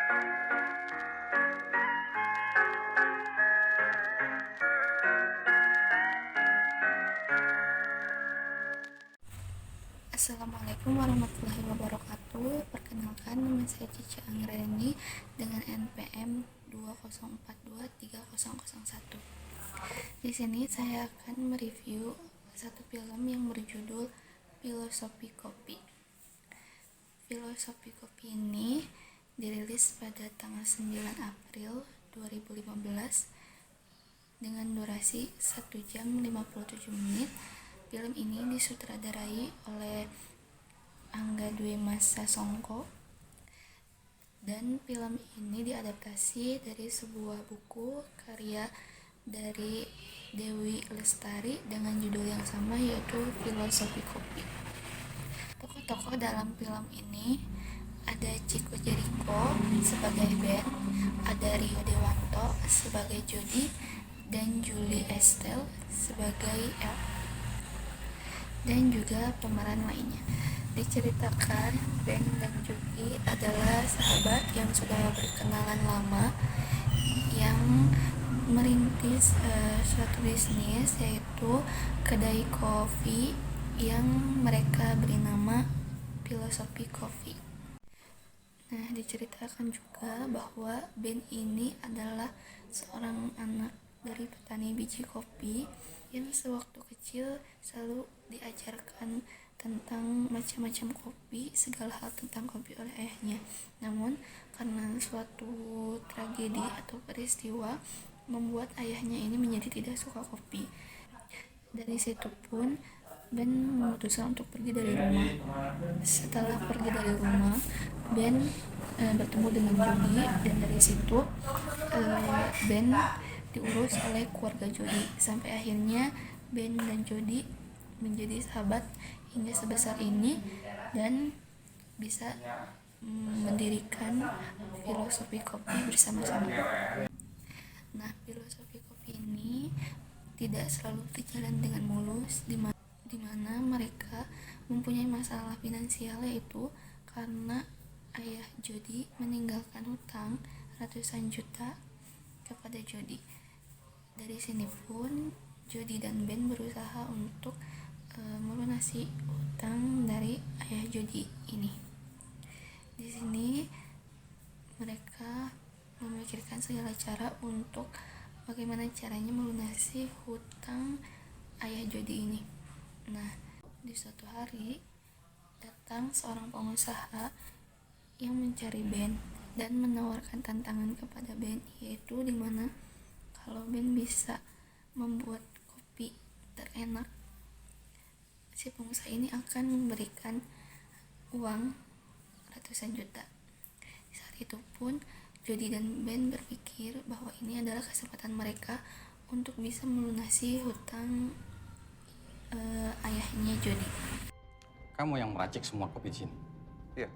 Assalamualaikum warahmatullahi wabarakatuh. Perkenalkan, nama saya Cica Anggreni dengan NPM 20423001. Di sini saya akan mereview satu film yang berjudul Filosofi Kopi. Filosofi Kopi ini dirilis pada tanggal 9 April 2015 dengan durasi 1 jam 57 menit. Film ini disutradarai oleh Angga Dwi Masa Songko, dan film ini diadaptasi dari sebuah buku karya dari Dewi Lestari dengan judul yang sama, yaitu Filosofi Kopi. Tokoh-tokoh dalam film ini ada Chico Jericho sebagai Ben, ada Rio Dewanto sebagai Jody, dan Julie Estelle sebagai El, dan juga pemeran lainnya. Diceritakan Ben dan Jody adalah sahabat yang sudah berkenalan lama yang merintis suatu bisnis, yaitu kedai kopi yang mereka beri nama Filosofi Kopi. Nah, diceritakan juga bahwa Ben ini adalah seorang anak dari petani biji kopi yang sewaktu kecil selalu diajarkan tentang macam-macam kopi, segala hal tentang kopi oleh ayahnya. Namun karena suatu tragedi atau peristiwa membuat ayahnya ini menjadi tidak suka kopi. Dari situ pun Ben memutuskan untuk pergi dari rumah. Setelah pergi dari rumah, Ben bertemu dengan Jody, dan dari situ Ben diurus oleh keluarga Jody sampai akhirnya Ben dan Jody menjadi sahabat hingga sebesar ini dan bisa mendirikan Filosofi Kopi bersama-sama. Nah, Filosofi Kopi ini tidak selalu berjalan dengan mulus, di mana mereka mempunyai masalah finansial, yaitu karena ayah Jody meninggalkan hutang ratusan juta kepada Jody. Dari sini pun Jody dan Ben berusaha untuk melunasi hutang dari ayah Jody ini. Di sini mereka memikirkan segala cara untuk bagaimana caranya melunasi hutang ayah Jody ini. Nah, di suatu hari datang seorang pengusaha yang mencari Ben dan menawarkan tantangan kepada Ben, yaitu dimana kalau Ben bisa membuat kopi terenak, si pengusaha ini akan memberikan uang ratusan juta. Saat itu pun Jody dan Ben berpikir bahwa ini adalah kesempatan mereka untuk bisa melunasi hutang ayahnya Jody. Kamu yang meracik semua kopi di sini? Iya.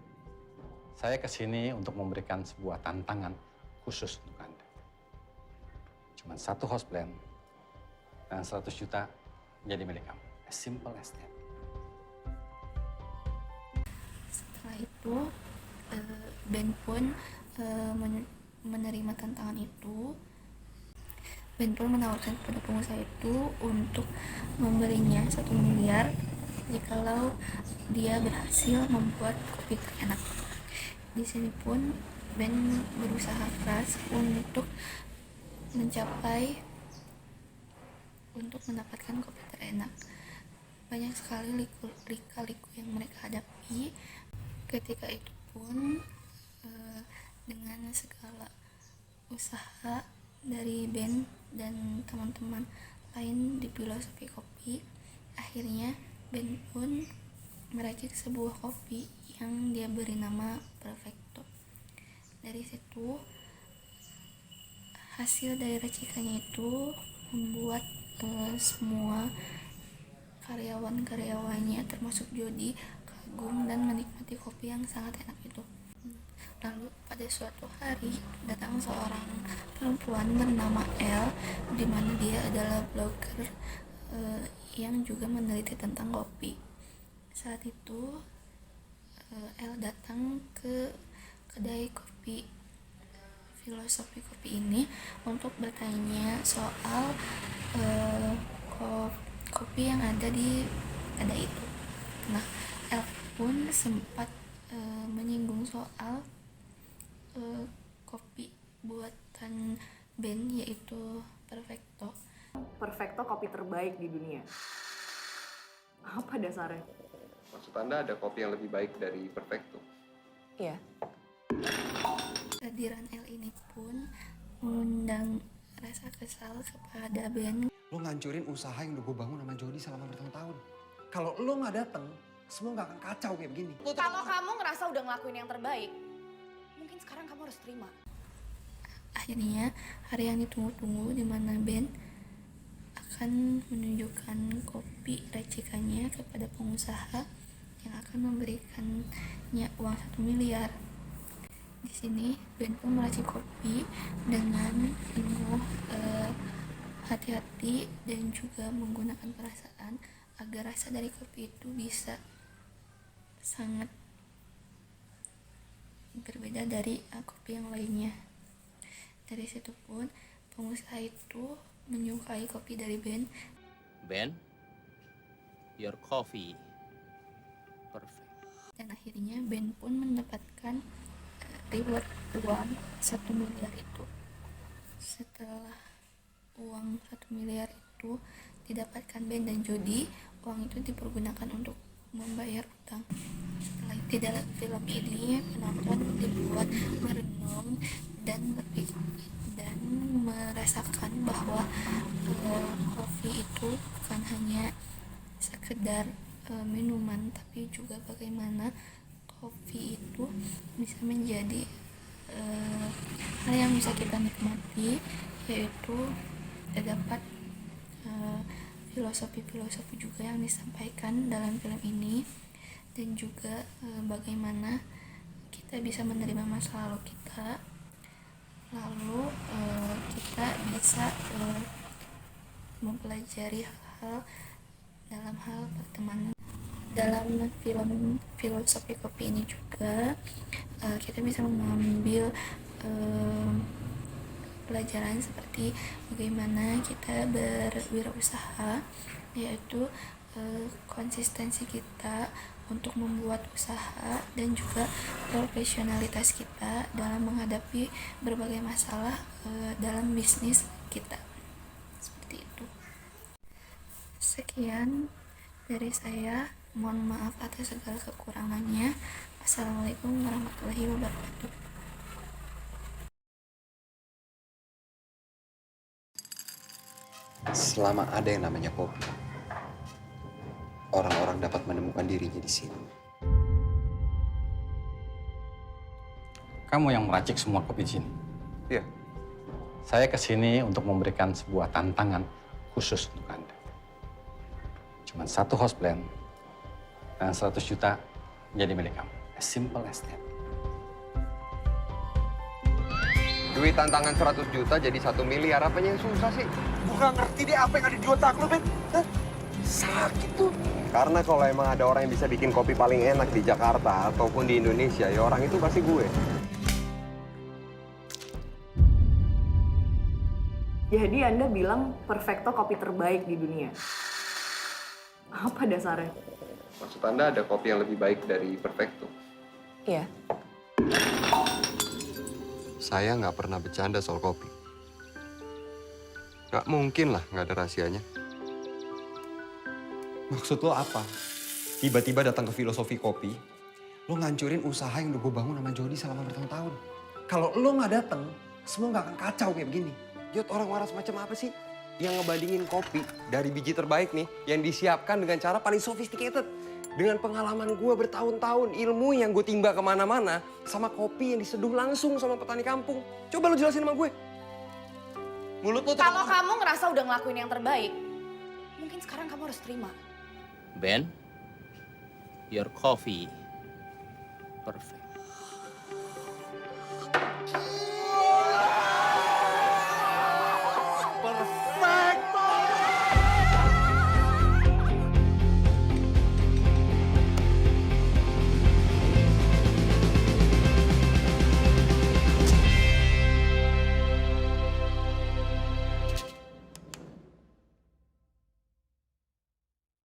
Saya kesini untuk memberikan sebuah tantangan khusus untuk Anda. Cuma satu house blend dan 100 juta menjadi milik kamu. As simple as that. Setelah itu Ben pun menerima tantangan itu. Ben pun menawarkan kepada pengusaha itu untuk memberinya 1 miliar jikalau dia berhasil membuat kopi terenak. Di sini pun Ben berusaha keras untuk mendapatkan kopi terenak. Banyak sekali lika-liku yang mereka hadapi. Ketika itu pun dengan segala usaha dari Ben dan teman-teman lain di Filosofi Kopi, akhirnya Ben pun meracik sebuah kopi yang dia beri nama Perfecto. Dari situ hasil dari racikannya itu membuat semua karyawan-karyawannya termasuk Jody kagum dan menikmati kopi yang sangat enak itu. Lalu pada suatu hari datang seorang perempuan bernama El, di mana dia adalah blogger yang juga meneliti tentang kopi. Saat itu El datang ke kedai kopi filosofi kopi ini untuk bertanya soal kopi yang ada di kedai itu. Nah, El pun sempat menyinggung soal kopi buatan band yaitu Perfecto. Perfecto kopi terbaik di dunia. Apa dasarnya? Maksud Anda ada kopi yang lebih baik dari Perfecto? Iya. Kehadiran El ini pun mengundang rasa kesal kepada band. Lo ngancurin usaha yang udah gue bangun sama Jody selama bertahun-tahun. Kalau lo nggak datang, semua nggak akan kacau kayak begini. Kalau kamu ngerasa udah ngelakuin yang terbaik, mungkin sekarang kamu harus terima. Akhirnya hari yang ditunggu-tunggu di mana band akan menunjukkan kopi racikannya kepada pengusaha yang akan memberikannya uang 1 miliar. Di sini band pun meracik kopi dengan penuh hati-hati dan juga menggunakan perasaan agar rasa dari kopi itu bisa sangat berbeda dari kopi yang lainnya. Dari situ pun pengusaha itu menyukai kopi dari band. Ben, your coffee perfect. Dan akhirnya band pun mendapatkan reward uang 1 miliar itu. Setelah uang 1 miliar itu didapatkan band dan Jody, uang itu dipergunakan untuk membayar utang. Setelah itu, di dalam film ini penonton dibuat merenung dan merasakan bahwa kopi itu bukan hanya sekedar minuman, tapi juga bagaimana kopi itu bisa menjadi hal yang bisa kita nikmati, yaitu terdapat filosofi-filosofi juga yang disampaikan dalam film ini, dan juga bagaimana kita bisa menerima masa lalu kita, lalu kita bisa mempelajari hal-hal dalam hal pertemanan. Dalam film filosofi kopi ini juga kita bisa mengambil pelajaran seperti bagaimana kita berwirausaha, yaitu konsistensi kita untuk membuat usaha dan juga profesionalitas kita dalam menghadapi berbagai masalah dalam bisnis kita. Seperti itu. Sekian dari saya. Mohon maaf atas segala kekurangannya. Assalamualaikum warahmatullahi wabarakatuh. Selama ada yang namanya kopi, orang-orang dapat menemukan dirinya di sini. Kamu yang meracik semua kopi di sini? Iya. Saya kesini untuk memberikan sebuah tantangan khusus untuk Anda. Cuma 1 house blend dan 100 juta jadi milik kamu. As simple as that. Duit tantangan 100 juta jadi 1 miliar, apanya yang susah sih? Gue gak ngerti deh apa yang ada di otak lo, Ben. Sakit tuh. Karena kalau emang ada orang yang bisa bikin kopi paling enak di Jakarta ataupun di Indonesia, ya orang itu pasti gue. Jadi Anda bilang Perfecto kopi terbaik di dunia. Apa dasarnya? Maksud Anda ada kopi yang lebih baik dari Perfecto? Iya. Saya nggak pernah bercanda soal kopi. Nggak mungkin lah nggak ada rahasianya. Maksud lo apa? Tiba-tiba datang ke filosofi kopi, lo ngancurin usaha yang udah gue bangun sama Jody selama bertahun-tahun. Kalau lo nggak datang, semua nggak akan kacau kayak begini. Jod, orang waras macam apa sih yang ngebandingin kopi dari biji terbaik nih yang disiapkan dengan cara paling sophisticated? Dengan pengalaman gue bertahun-tahun, ilmu yang gue timba kemana-mana, sama kopi yang diseduh langsung sama petani kampung. Coba lo jelasin sama gue. Mulut lo tuh... Kalau kamu ngerasa udah ngelakuin yang terbaik, mungkin sekarang kamu harus terima. Ben, your coffee perfect.